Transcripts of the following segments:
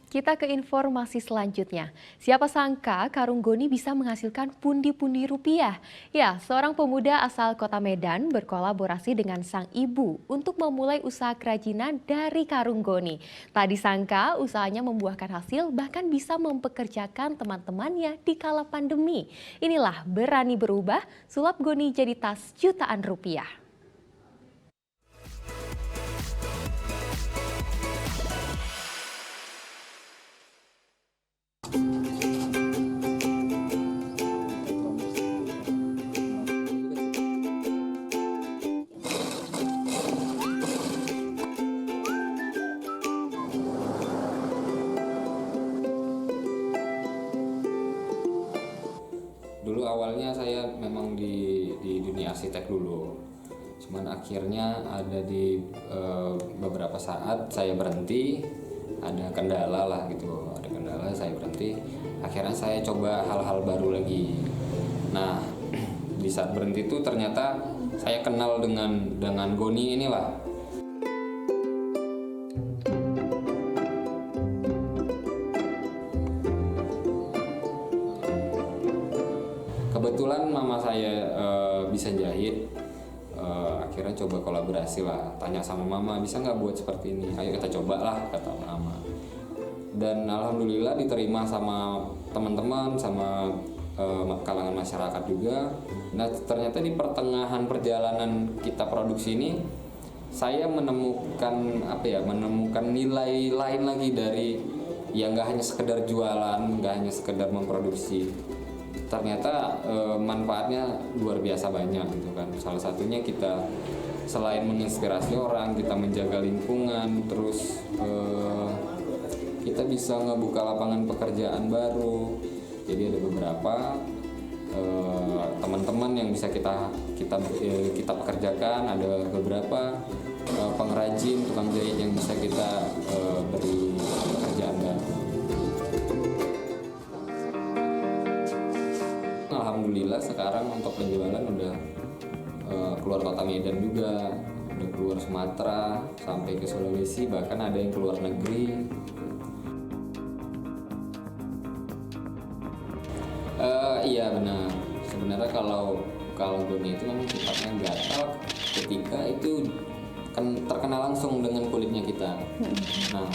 Kita ke informasi selanjutnya. Siapa sangka karung goni bisa menghasilkan pundi-pundi rupiah? Ya, seorang pemuda asal kota Medan berkolaborasi dengan sang ibu untuk memulai usaha kerajinan dari karung goni. Tak disangka usahanya membuahkan hasil bahkan bisa mempekerjakan teman-temannya di kala pandemi. Inilah berani berubah, sulap goni jadi tas jutaan rupiah. Dulu awalnya saya memang di dunia arsitek dulu, cuman akhirnya ada di beberapa saat saya berhenti, ada kendala lah gitu, ada kendala saya berhenti, akhirnya saya coba hal-hal baru lagi. Nah di saat berhenti itu ternyata saya kenal dengan goni inilah. Kebetulan mama saya bisa jahit, akhirnya coba kolaborasi lah. Tanya sama mama, bisa nggak buat seperti ini? Ayo kita coba lah, kata mama. Dan alhamdulillah diterima sama teman-teman, sama kalangan masyarakat juga. Nah ternyata di pertengahan perjalanan kita produksi ini, saya menemukan menemukan nilai lain lagi dari yang nggak hanya sekedar jualan, nggak hanya sekedar memproduksi. Ternyata manfaatnya luar biasa banyak gitu kan. Salah satunya kita selain menginspirasi orang, kita menjaga lingkungan, terus kita bisa ngebuka lapangan pekerjaan baru. Jadi ada beberapa teman-teman yang bisa kita pekerjakan, ada beberapa pengrajin, tukang jahit yang bisa kita beri pekerjaan baru. Alhamdulillah sekarang untuk penjualan udah keluar kota Medan juga, udah keluar Sumatera sampai ke Sulawesi, bahkan ada yang keluar negeri. Iya benar. Sebenarnya kalau goni itu memang sifatnya gatal ketika itu terkena langsung dengan kulitnya kita. Nah,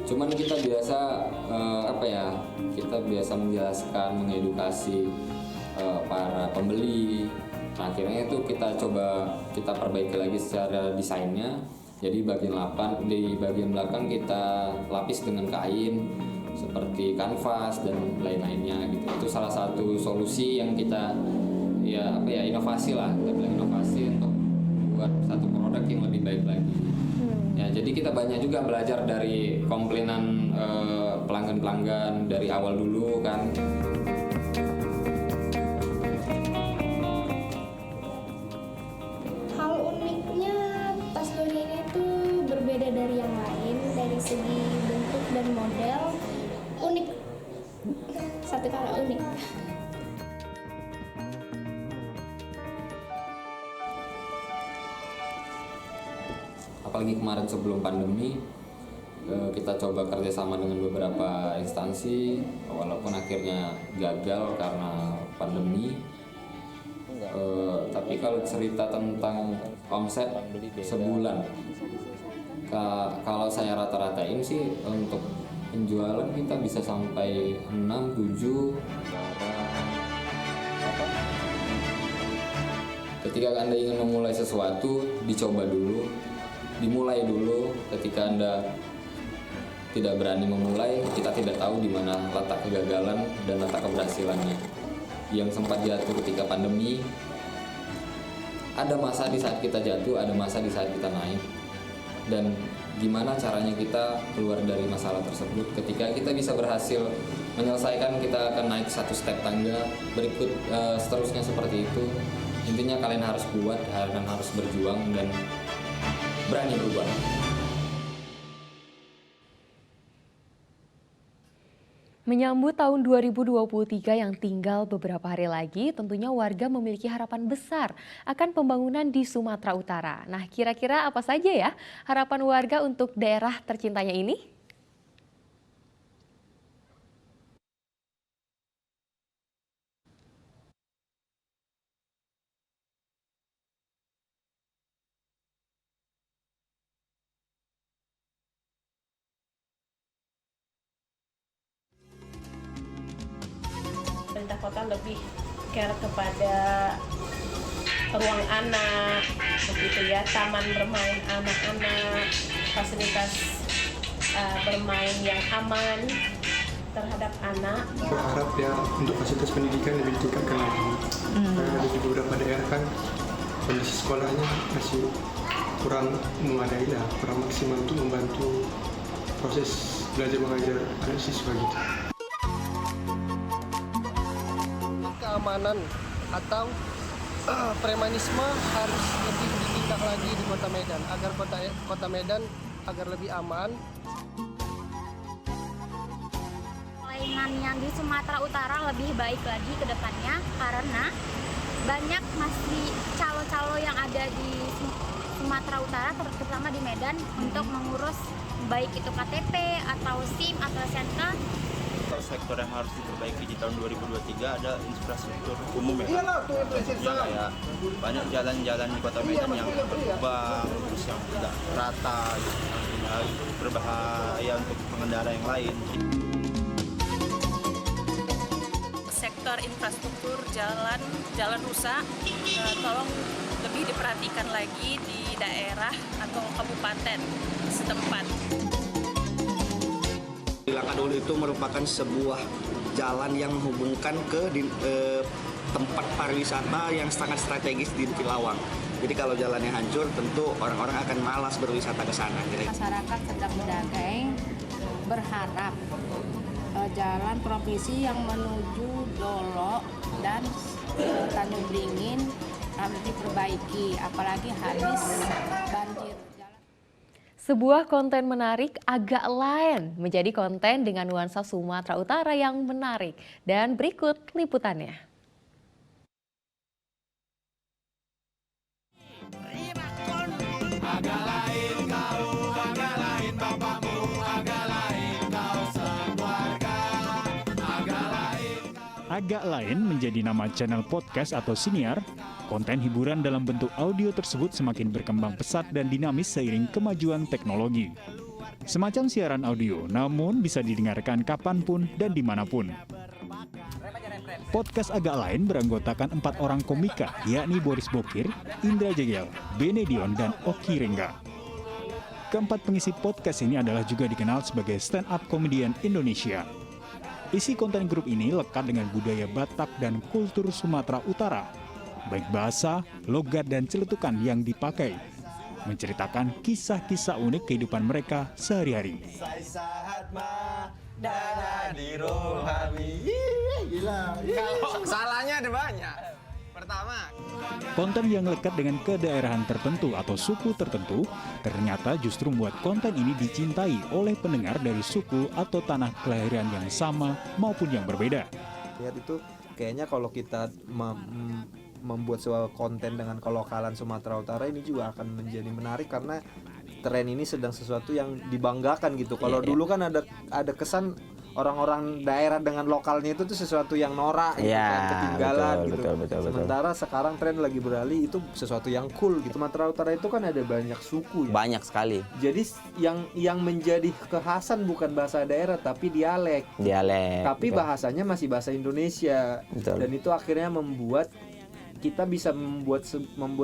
cuman kita biasa kita biasa menjelaskan, mengedukasi para pembeli. Nah, akhirnya itu kita perbaiki lagi secara desainnya. Jadi di bagian belakang kita lapis dengan kain seperti kanvas dan lain-lainnya gitu. Itu salah satu solusi yang kita inovasi lah, kita bilang inovasi untuk buat satu produk yang lebih baik lagi. Ya, jadi kita banyak juga belajar dari komplainan pelanggan-pelanggan dari awal dulu kan. Hal uniknya tas goni ini tuh berbeda dari yang lain dari segi bentuk dan model. Unik, satu kata unik. Apalagi kemarin sebelum pandemi, kita coba kerjasama dengan beberapa instansi, walaupun akhirnya gagal karena pandemi. Tapi kalau cerita tentang omset sebulan, kalau saya rata-ratain sih untuk penjualan kita bisa sampai 6-7. Ketika Anda ingin memulai sesuatu, dimulai dulu. Ketika Anda tidak berani memulai, kita tidak tahu di mana letak kegagalan dan letak keberhasilannya. Yang sempat jatuh ketika pandemi, ada masa di saat kita jatuh, ada masa di saat kita naik. Dan gimana caranya kita keluar dari masalah tersebut. Ketika kita bisa berhasil menyelesaikan, kita akan naik satu step tangga berikut, seterusnya seperti itu. Intinya kalian harus kuat, kalian harus berjuang dan berani berubah. Menyambut tahun 2023 yang tinggal beberapa hari lagi, tentunya warga memiliki harapan besar akan pembangunan di Sumatera Utara. Nah, kira-kira apa saja ya harapan warga untuk daerah tercintanya ini? mereka lebih care kepada ruang anak, begitu ya, taman bermain anak-anak, fasilitas bermain yang aman terhadap anak. Berharap ya untuk fasilitas pendidikan lebih ditingkatkan lagi. Karena di beberapa daerah kan kondisi sekolahnya masih kurang memadai lah, kurang maksimal untuk membantu proses belajar mengajar anak siswa gitu. Keamanan atau premanisme harus lebih ditindak lagi di Kota Medan agar kota Medan agar lebih aman. Pelayanan yang di Sumatera Utara lebih baik lagi ke depannya karena banyak masih calo-calo yang ada di Sumatera Utara terutama di Medan untuk mengurus baik itu KTP atau SIM atau SNK. Sektor yang harus diperbaiki di tahun 2023 ada infrastruktur umum ya. Kayak banyak jalan-jalan di Kota Medan yang berlubang, terus yang tidak rata, yang berbahaya untuk pengendara yang lain. Sektor infrastruktur jalan rusak, tolong lebih diperhatikan lagi di daerah atau kabupaten setempat. Lakadolu itu merupakan sebuah jalan yang menghubungkan ke tempat pariwisata yang sangat strategis di Tilawang. Jadi kalau jalannya hancur, tentu orang-orang akan malas berwisata ke sana. Masyarakat Sedang Bedagai berharap jalan provinsi yang menuju Dolo dan Tanjung Beringin harus diperbaiki, apalagi habis banjir. Sebuah konten menarik agak lain menjadi konten dengan nuansa Sumatera Utara yang menarik. Dan berikut liputannya. Agak lain menjadi nama channel podcast atau siniar. Konten hiburan dalam bentuk audio tersebut semakin berkembang pesat dan dinamis seiring kemajuan teknologi. Semacam siaran audio, namun bisa didengarkan kapanpun dan dimanapun. Podcast agak lain beranggotakan 4 orang komika, yakni Boris Bokir, Indra Jegel, Benedion, dan Oki Rengga. Keempat pengisi podcast ini adalah juga dikenal sebagai stand-up comedian Indonesia. Isi konten grup ini lekat dengan budaya Batak dan kultur Sumatera Utara, baik bahasa, logat, dan celetukan yang dipakai, menceritakan kisah-kisah unik kehidupan mereka sehari-hari. Salahnya ada banyak. Pertama, konten yang lekat dengan kedaerahan tertentu atau suku tertentu ternyata justru membuat konten ini dicintai oleh pendengar dari suku atau tanah kelahiran yang sama maupun yang berbeda. Lihat itu kayaknya kalau kita membuat sebuah konten dengan kelokalan Sumatera Utara ini juga akan menjadi menarik karena tren ini sedang sesuatu yang dibanggakan gitu. Kalau dulu kan ada kesan orang-orang daerah dengan lokalnya itu tuh sesuatu yang norak gitu kan, ketinggalan betul. Sementara sekarang tren lagi beralih itu sesuatu yang cool gitu. Sumatera Utara itu kan ada banyak suku ya. Banyak sekali. Jadi yang menjadi kekhasan bukan bahasa daerah tapi dialek. Tapi betul. Bahasanya masih bahasa Indonesia. Betul. Dan itu akhirnya membuat kita bisa membuat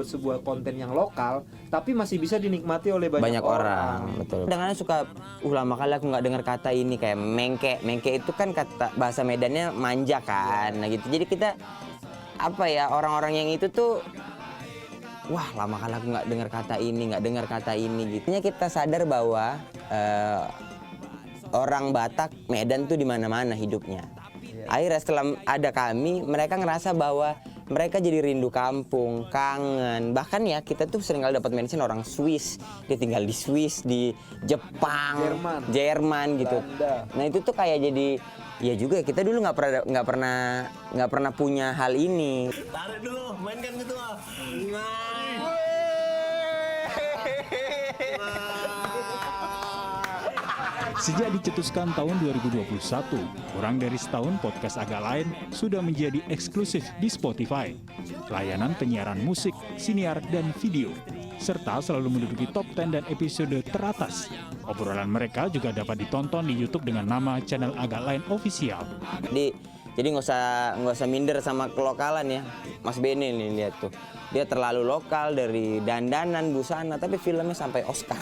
sebuah konten yang lokal tapi masih bisa dinikmati oleh banyak orang. Betul. Kadang-kadang suka lama kali aku nggak dengar kata ini kayak mengke itu kan kata bahasa Medannya manja kan. Nah gitu. Jadi kita orang-orang yang itu tuh lama kali aku nggak dengar kata ini gitu. Kita sadar bahwa orang Batak Medan tuh di mana-mana hidupnya. Akhirnya setelah ada kami, mereka ngerasa bahwa mereka jadi rindu kampung, kangen. Bahkan ya kita tuh sering kali dapat mention orang Swiss, dia tinggal di Swiss, di Jepang, Jerman gitu. Belanda. Nah itu tuh kayak jadi ya juga kita dulu nggak pernah punya hal ini. Tarik dulu, mainkan ketua. Sejak dicetuskan tahun 2021, kurang dari setahun podcast agak lain sudah menjadi eksklusif di Spotify. Layanan penyiaran musik, siniar, dan video, serta selalu menduduki top 10 dan episode teratas. Obrolan mereka juga dapat ditonton di YouTube dengan nama channel agak lain official. Di Jadi nggak usah minder sama kelokalan ya. Mas Bene nih lihat tuh. Dia terlalu lokal dari dandanan, busana, tapi filmnya sampai Oscar.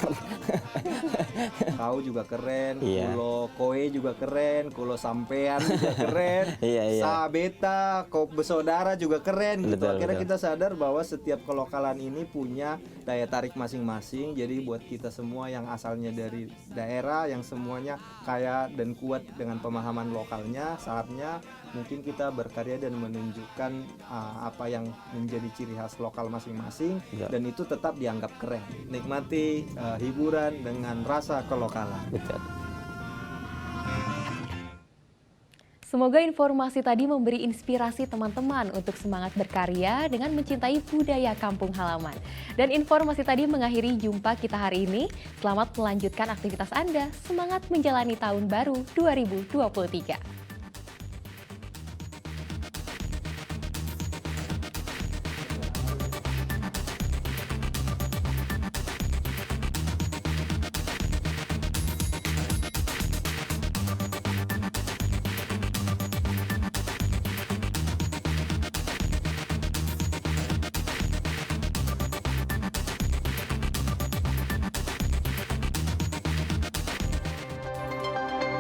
Kau juga keren, Iya. Kulo Koe juga keren, Kulo Sampean juga keren, Iya. Sabeta, Kau Bersaudara juga keren gitu. Betul, Akhirnya betul. kita sadar bahwa setiap kelokalan ini punya daya tarik masing-masing. Jadi buat kita semua yang asalnya dari daerah, yang semuanya kaya dan kuat dengan pemahaman lokalnya, saatnya mungkin kita berkarya dan menunjukkan apa yang menjadi ciri khas lokal masing-masing, Ya. dan itu tetap dianggap keren. Nikmati hiburan dengan rasa kelokalan. Betul. Semoga informasi tadi memberi inspirasi teman-teman untuk semangat berkarya dengan mencintai budaya kampung halaman. Dan informasi tadi mengakhiri jumpa kita hari ini. Selamat melanjutkan aktivitas Anda. Semangat menjalani tahun baru 2023.